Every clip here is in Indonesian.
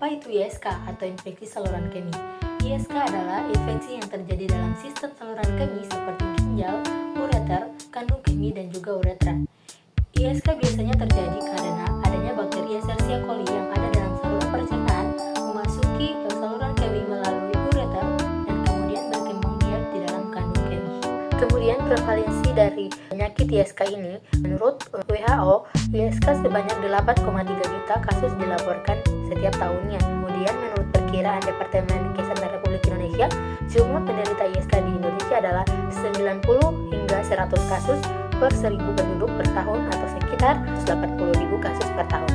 Apa itu ISK atau infeksi saluran kemih? ISK adalah infeksi yang terjadi dalam sistem saluran kemih seperti ginjal, ureter, kandung kemih, dan juga uretra. ISK biasanya terjadi karena adanya bakteri Escherichia coli yang ada dalam saluran pencernaan memasuki saluran kemih melalui ureter dan kemudian berkembang biak di dalam kandung kemih. Kemudian prevalensi dari penyakit ISK ini, menurut WHO, ISK sebanyak 8,3 juta kasus dilaporkan setiap tahunnya. Kemudian menurut perkiraan Departemen Kesehatan Republik Indonesia, jumlah penderita ISK di Indonesia adalah 90 hingga 100 kasus per 1000 penduduk per tahun atau sekitar 80.000 kasus per tahun.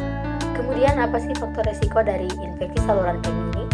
Kemudian apa sih faktor resiko dari infeksi saluran kemih ini?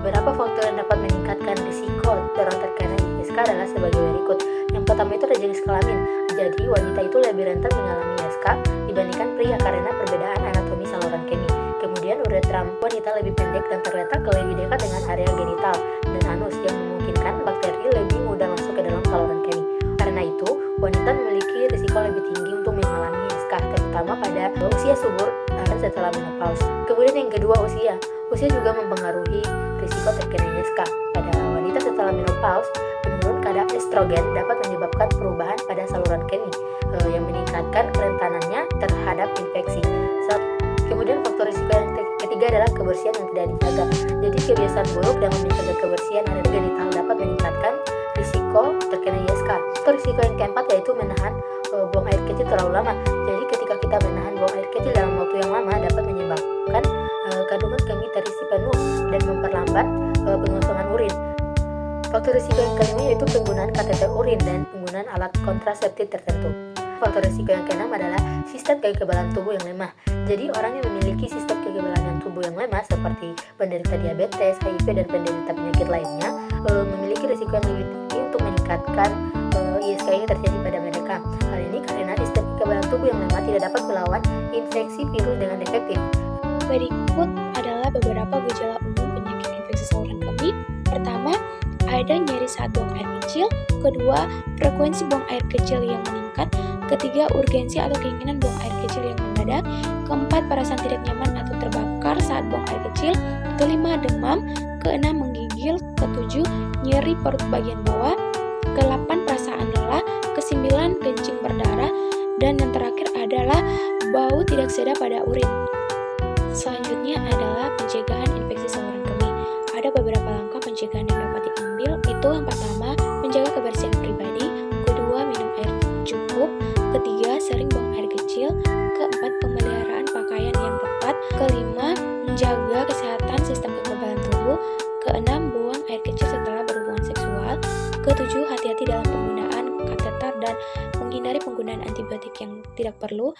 Beberapa faktor yang dapat meningkatkan risiko orang terkena ISK adalah sebagai berikut. Yang pertama itu ada jenis kelamin. Jadi wanita itu lebih rentan mengalami ISK dibandingkan pria karena perbedaan anatomi saluran kemih. Kemudian uretra wanita lebih pendek dan terletak lebih dekat dengan area genital dan anus yang memungkinkan bakteri lebih mudah masuk ke dalam saluran kemih. Karena itu, wanita memiliki risiko lebih tinggi untuk mengalami ISK, terutama pada usia subur dan setelah menopause. Kemudian yang kedua, usia. Usia juga mempengaruhi risiko terkena ISK. Pada wanita setelah menopause, penurun kadar estrogen dapat menyebabkan perubahan pada saluran kemih yang meningkatkan kerentanannya terhadap infeksi. Kemudian faktor risiko yang ketiga adalah kebersihan yang tidak dijaga. Jadi kebiasaan buruk dalam menjaga kebersihan area genital dapat meningkatkan risiko terkena ISK. Faktor risiko yang keempat yaitu menahan buang air kecil terlalu lama. Jadi ketika kita menahan buang air kecil dalam waktu yang lama dapat menyebabkan kandungan kemih terisi penuh dan memperlambat pengosongan urin. Faktor risiko yang kelima yaitu penggunaan kateter urin dan penggunaan alat kontraseptif tertentu. Faktor risiko yang keenam adalah sistem kekebalan tubuh yang lemah. Jadi orang yang memiliki sistem kekebalan tubuh yang lemah seperti penderita diabetes, HIV, dan penderita penyakit lainnya memiliki risiko yang lebih tinggi untuk meningkatkan ISK ini terjadi pada mereka. Hal ini karena sistem kekebalan tubuh yang lemah tidak dapat melawan infeksi virus dengan efektif. Berikut adalah beberapa gejala umum penyakit infeksi saluran kemih. Pertama, ada nyeri saat buang air kecil. Kedua, frekuensi buang air kecil yang meningkat. Ketiga, urgensi atau keinginan buang air kecil yang mendadak. Keempat, perasaan tidak nyaman atau terbakar saat buang air kecil. Kelima, demam. Keenam, menggigil. Ketujuh, nyeri perut bagian bawah. Kedelapan, perasaan lelah. Kesembilan, kencing berdarah. Dan yang terakhir adalah bau tidak sedap pada urin. Selanjutnya adalah pencegahan infeksi saluran kemih. Ada beberapa langkah pencegahan yang dapat diambil. Itu yang pertama, menjaga kebersihan pribadi. Kedua, minum air cukup. Ketiga, sering buang air kecil. Keempat, pemeliharaan pakaian yang tepat. Kelima, menjaga kesehatan sistem kekebalan tubuh. Keenam, buang air kecil setelah berhubungan seksual. Ketujuh, hati-hati dalam penggunaan kateter dan menghindari penggunaan antibiotik yang tidak perlu.